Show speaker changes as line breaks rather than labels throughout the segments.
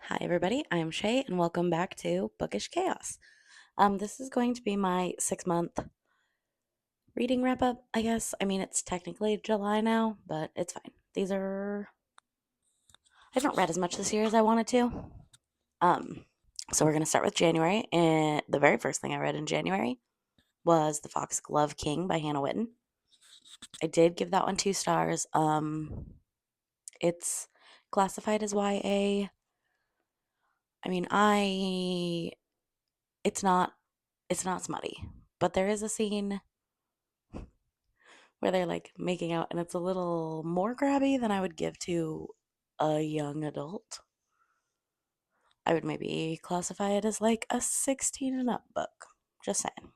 Hi, everybody. I'm Shay, and welcome back to Bookish Chaos. This is going to be my 6 month reading wrap up, I guess. I mean, it's technically July now, but it's fine. I haven't read as much this year as I wanted to. Um, so we're going to start with January, and the very first thing I read in January was The Foxglove King by Hannah Witten. I did give that one 2 stars. It's classified as YA. I mean, it's not smutty, but there is a scene where they're like making out, and it's a little more grabby than I would give to a young adult. I would maybe classify it as like a 16 and up book. Just saying.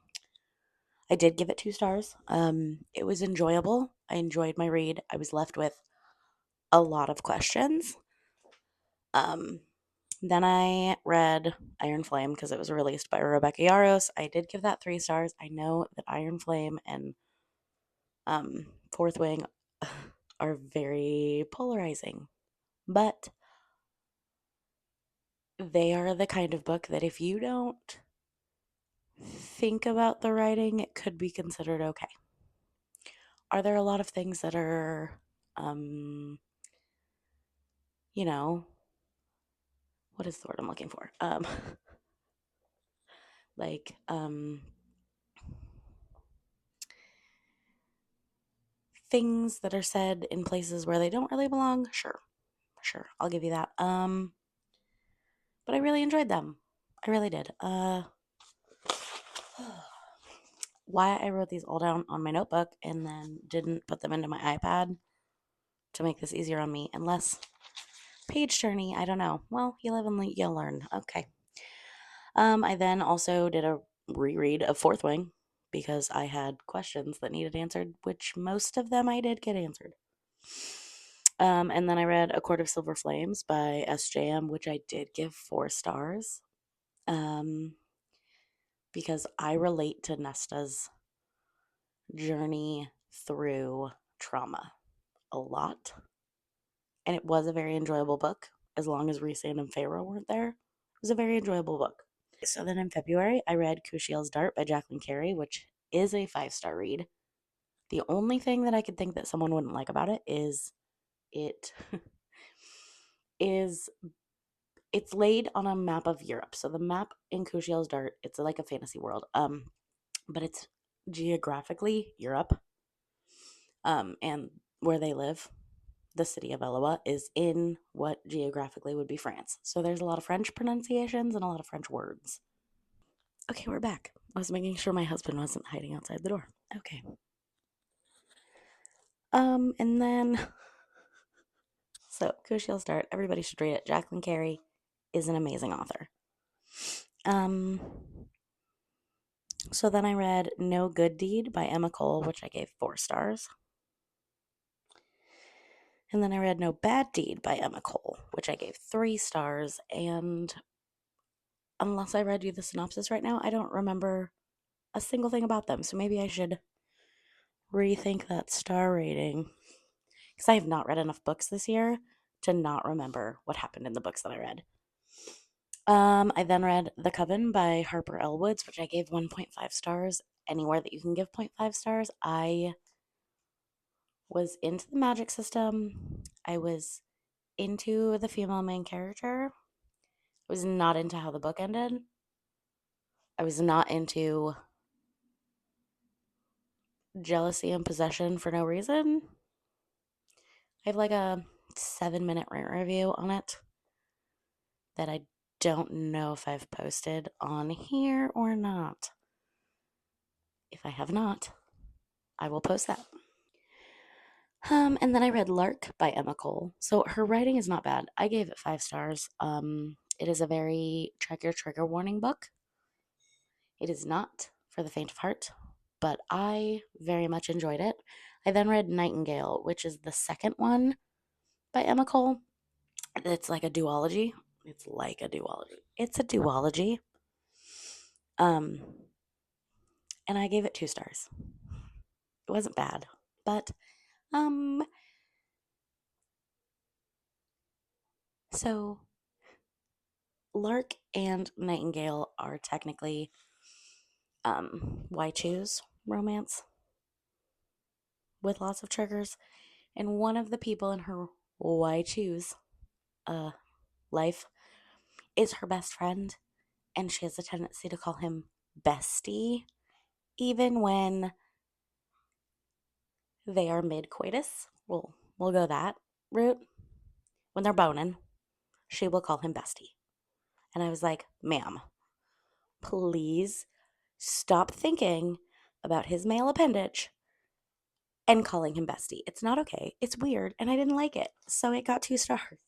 I did give it 2 stars. It was enjoyable. I enjoyed my read. I was left with a lot of questions. Um, then I read Iron Flame because it was released by Rebecca Yarros. I did give that 3 stars. I know that Iron Flame and Fourth Wing are very polarizing, but they are the kind of book that if you don't think about the writing, it could be considered okay. Are there a lot of things that are, um, you know, what is the word I'm looking for? Like, things that are said in places where they don't really belong? Sure, I'll give you that. But I really enjoyed them. I really did. Why I wrote these all down on my notebook and then didn't put them into my iPad to make this easier on me and less page turny, I don't know. Well, you live and you learn. Okay. I then also did a reread of Fourth Wing because I had questions that needed answered, which most of them I did get answered. And then I read A Court of Silver Flames by SJM, which I did give 4 stars. Because I relate to Nesta's journey through trauma a lot. And it was a very enjoyable book, as long as Rhysand and Feyre weren't there. It was a very enjoyable book. So then in February, I read Cushiel's Dart by Jacqueline Carey, which is a 5 star read. The only thing that I could think that someone wouldn't like about it is it is it's laid on a map of Europe. So the map in Cushiel's Dart, it's like a fantasy world. But it's geographically Europe. And where they live, the city of Eloa, is in what geographically would be France. So there's a lot of French pronunciations and a lot of French words. Okay, we're back. I was making sure my husband wasn't hiding outside the door. Okay. And then, so Cushiel Start. Everybody should read it. Jacqueline Carey is an amazing author. Um, so then I read No Good Deed by Emma Cole, which I gave 4 stars. And then I read No Bad Deed by Emma Cole, which I gave 3 stars. And unless I read you the synopsis right now, I don't remember a single thing about them. So maybe I should rethink that star rating. Because I have not read enough books this year to not remember what happened in the books that I read. I then read The Coven by Harper L. Woods, which I gave 1.5 stars. Anywhere that you can give 0.5 stars. I was into the magic system. I was into the female main character. I was not into how the book ended. I was not into jealousy and possession for no reason. I have like a 7-minute rant review on it that I don't know if I've posted on here or not. If I have not, I will post that. And then I read Lark by Emma Cole. So her writing is not bad. I gave it 5 stars. It is a very check your trigger warning book. It is not for the faint of heart, but I very much enjoyed it. I then read Nightingale, which is the second one by Emma Cole. It's like a duology. It's a duology. Um, and I gave it 2 stars. It wasn't bad, but um, so Lark and Nightingale are technically why choose romance with lots of triggers. And one of the people in her why choose uh, life is her best friend, and she has a tendency to call him bestie, even when they are mid coitus. We'll go that route. When they're boning, she will call him bestie. And I was like, ma'am, please stop thinking about his male appendage and calling him bestie. It's not okay. It's weird, and I didn't like it. So it got 2 stars.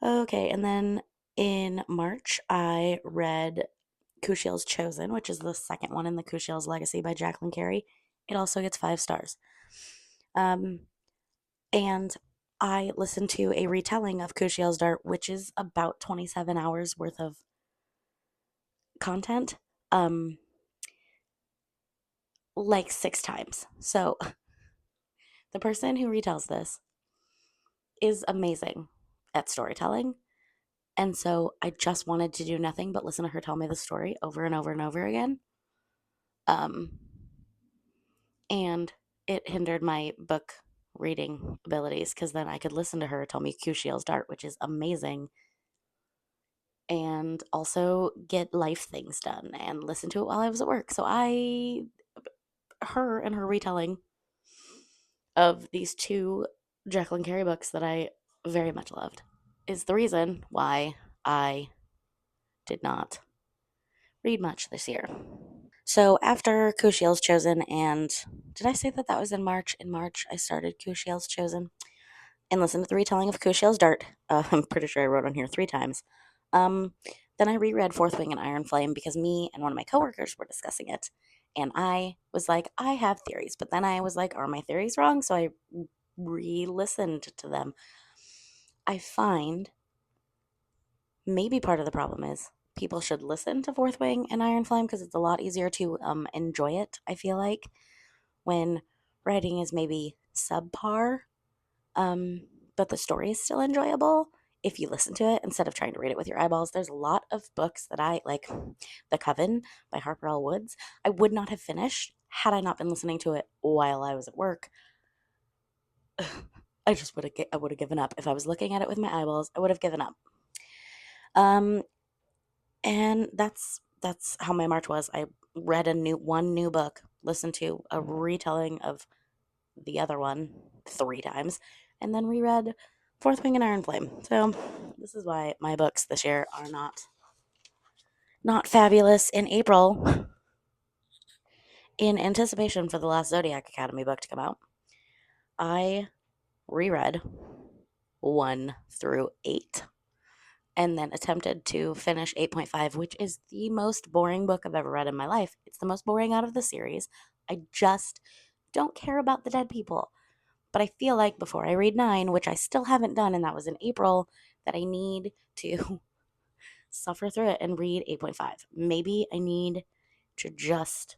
Okay, and then in March, I read Kushiel's Chosen, which is the second one in the Kushiel's Legacy by Jacqueline Carey. It also gets 5 stars. Um, and I listened to a retelling of Kushiel's Dart, which is about 27 hours worth of content, um, like 6 times. So the person who retells this is amazing at storytelling. And so I just wanted to do nothing but listen to her tell me the story over and over and over again. Um, and it hindered my book reading abilities because then I could listen to her tell me Kushiel's Dart, which is amazing, and also get life things done and listen to it while I was at work. So her and her retelling of these 2 Jacqueline Carey books that I very much loved is the reason why I did not read much this year. So after Kushiel's Chosen, and did I say that that was in March? In March, I started Kushiel's Chosen and listened to the retelling of Kushiel's Dart. I'm pretty sure I wrote on here 3 times. Um, then I reread Fourth Wing and Iron Flame because me and one of my coworkers were discussing it. And I was like, I have theories. But then I was like, are my theories wrong? So I re listened to them. I find maybe part of the problem is people should listen to Fourth Wing and Iron Flame because it's a lot easier to enjoy it, I feel like, when writing is maybe subpar, um, but the story is still enjoyable if you listen to it instead of trying to read it with your eyeballs. There's a lot of books that I like. The Coven by Harper L. Woods, I would not have finished had I not been listening to it while I was at work. I would have given up. If I was looking at it with my eyeballs, I would have given up. Um, and that's how my March was. I read one new book, listened to a retelling of the other one 3 times, and then reread Fourth Wing and Iron Flame. So this is why my books this year are not fabulous. In April, in anticipation for the last Zodiac Academy book to come out, I reread 1 through 8 and then attempted to finish 8.5, which is the most boring book I've ever read in my life. It's the most boring out of the series. I just don't care about the dead people. But I feel like before I read 9, which I still haven't done, and that was in April, that I need to suffer through it and read 8.5. Maybe I need to just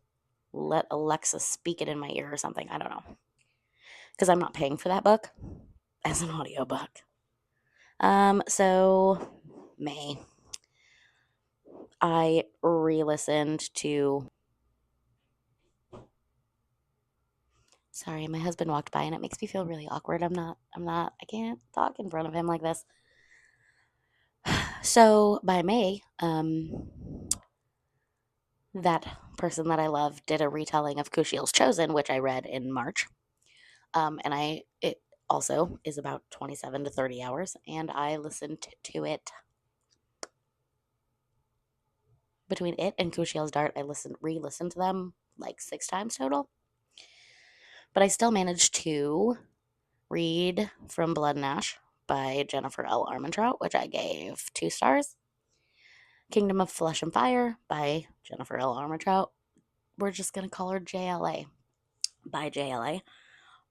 let Alexa speak it in my ear or something. I don't know. Because I'm not paying for that book as an audiobook. So May, I re-listened to. Sorry, my husband walked by and it makes me feel really awkward. I can't talk in front of him like this. So by May, that person that I love did a retelling of Kushiel's Chosen, which I read in March. And it also is about 27 to 30 hours, and I listened to it between it and Kushiel's Dart. I re-listened to them like 6 times total, but I still managed to read From Blood and Ash by Jennifer L. Armentrout, which I gave 2 stars. Kingdom of Flesh and Fire by Jennifer L. Armentrout. We're just gonna call her JLA by JLA.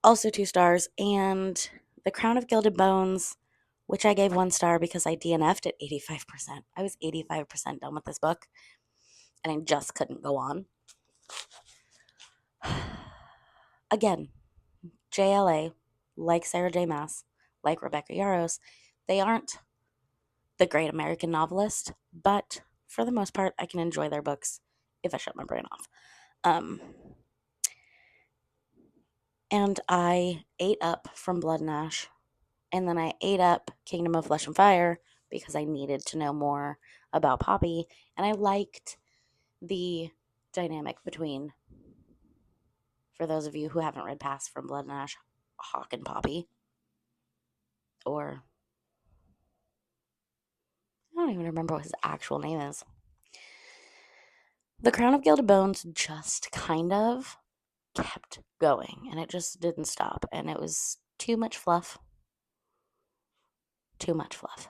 Also 2 stars. And The Crown of Gilded Bones, which I gave 1 star because I DNF'd at 85%. I was 85% done with this book, and I just couldn't go on. Again, JLA, like Sarah J. Maas, like Rebecca Yarros, they aren't the great American novelist, but for the most part, I can enjoy their books if I shut my brain off. Um, and I ate up from Blood and Ash, and then I ate up Kingdom of Flesh and Fire because I needed to know more about Poppy, and I liked the dynamic between, for those of you who haven't read past From Blood and Ash, Hawk and Poppy, or I don't even remember what his actual name is. The Crown of Gilded Bones just kind of kept going, and it just didn't stop, and it was too much fluff. Too much fluff.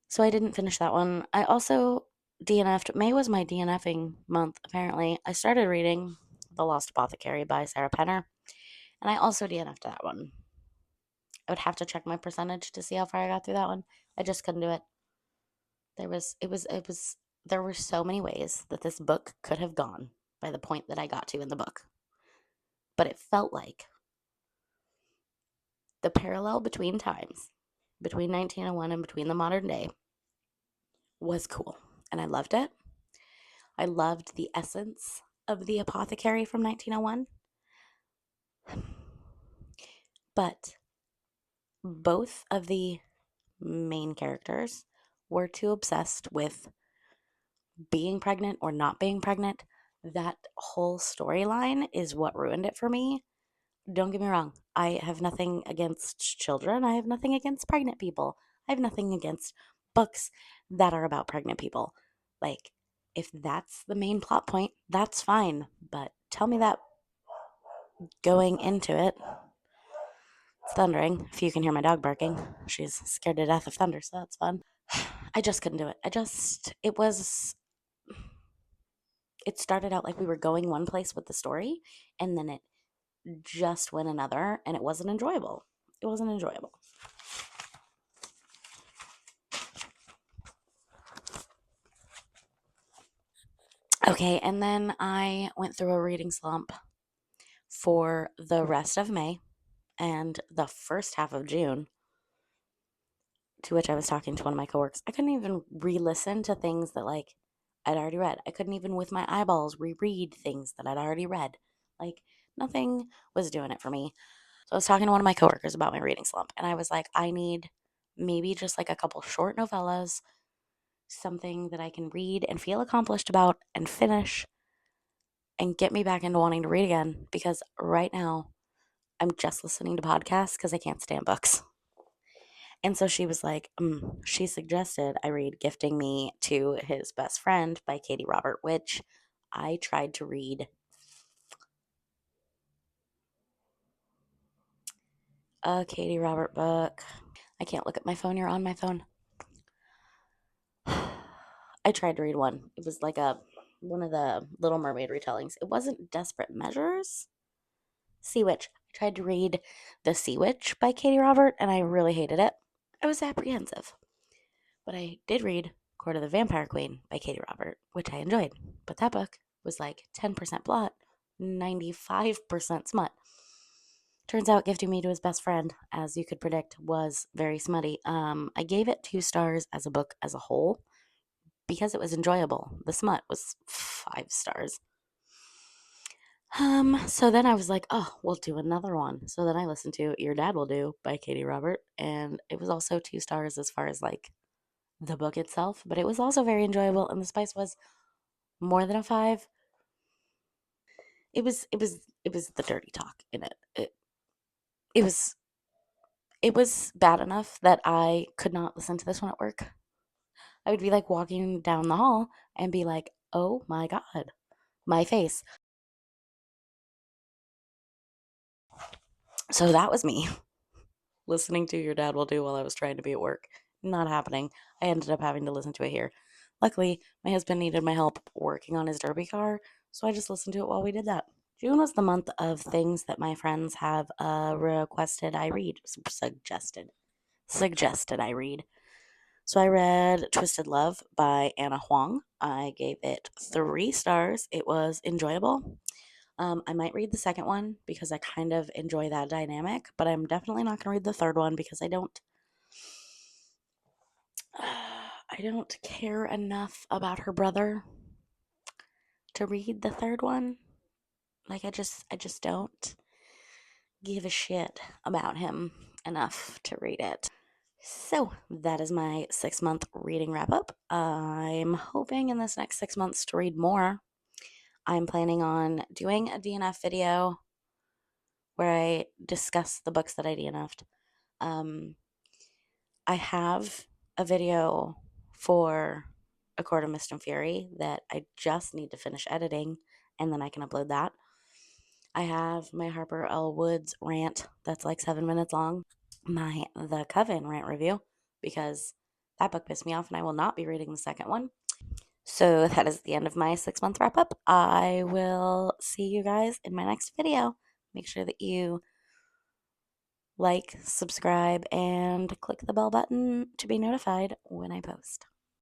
So I didn't finish that one. I also DNF'd. May was my DNFing month, apparently. I started reading The Lost Apothecary by Sarah Penner, and I also DNF'd that one. I would have to check my percentage to see how far I got through that one. I just couldn't do it. There were so many ways that this book could have gone by the point that I got to in the book. But it felt like the parallel between times, between 1901 and between the modern day, was cool. And I loved it. I loved the essence of the apothecary from 1901. But both of the main characters were too obsessed with being pregnant or not being pregnant. That whole storyline is what ruined it for me. Don't get me wrong. I have nothing against children. I have nothing against pregnant people. I have nothing against books that are about pregnant people. Like, if that's the main plot point, that's fine. But tell me that going into it. It's thundering. If you can hear my dog barking, she's scared to death of thunder, so that's fun. I just couldn't do it. It started out like we were going one place with the story, and then it just went another, and it wasn't enjoyable. It wasn't enjoyable. Okay, and then I went through a reading slump for the rest of May and the first half of June, to which I was talking to one of my coworkers. I couldn't even re-listen to things that like I'd already read. I couldn't even with my eyeballs reread things that I'd already read. Like nothing was doing it for me. So I was talking to one of my coworkers about my reading slump, and I was like, I need maybe just like a couple short novellas, something that I can read and feel accomplished about and finish and get me back into wanting to read again, because right now I'm just listening to podcasts because I can't stand books. And so she was like, she suggested I read Gifting Me to His Best Friend by Katie Robert, which I tried to read. A Katie Robert book. I can't look at my phone. You're on my phone. I tried to read one. It was like one of the Little Mermaid retellings. It wasn't Desperate Measures. Sea Witch. I tried to read The Sea Witch by Katie Robert, and I really hated it. I was apprehensive. But I did read Court of the Vampire Queen by Katie Robert, which I enjoyed. But that book was like 10% plot, 95% smut. Turns out Gifting Me to His Best Friend, as you could predict, was very smutty. I gave it 2 stars as a book as a whole because it was enjoyable. The smut was 5 stars. So then I was like, oh, we'll do another one. So then I listened to Your Dad Will Do by Katie Robert, and it was also 2 stars as far as like the book itself, but it was also very enjoyable, and the spice was more than a 5. It was the dirty talk in it. It was it was bad enough that I could not listen to this one at work. I would be like walking down the hall and be like, "Oh my god, my face." So that was me listening to Your Dad Will Do while I was trying to be at work. Not happening. I ended up having to listen to it here. Luckily, my husband needed my help working on his derby car, so I just listened to it while we did that. June was the month of things that my friends have requested I read, suggested I read. So I read Twisted Love by Anna Huang. I gave it 3 stars. It was enjoyable. I might read the second one because I kind of enjoy that dynamic, but I'm definitely not going to read the third one because I don't. I don't care enough about her brother to read the third one. Like I just don't give a shit about him enough to read it. So that is my 6 month reading wrap up. I'm hoping in this next 6 months to read more. I'm planning on doing a DNF video where I discuss the books that I DNF'd. I have a video for A Court of Mist and Fury that I just need to finish editing, and then I can upload that. I have my Harper L. Woods rant that's like 7 minutes long, my The Coven rant review, because that book pissed me off and I will not be reading the second one. So that is the end of my 6 month wrap up. I will see you guys in my next video. Make sure that you like, subscribe, and click the bell button to be notified when I post.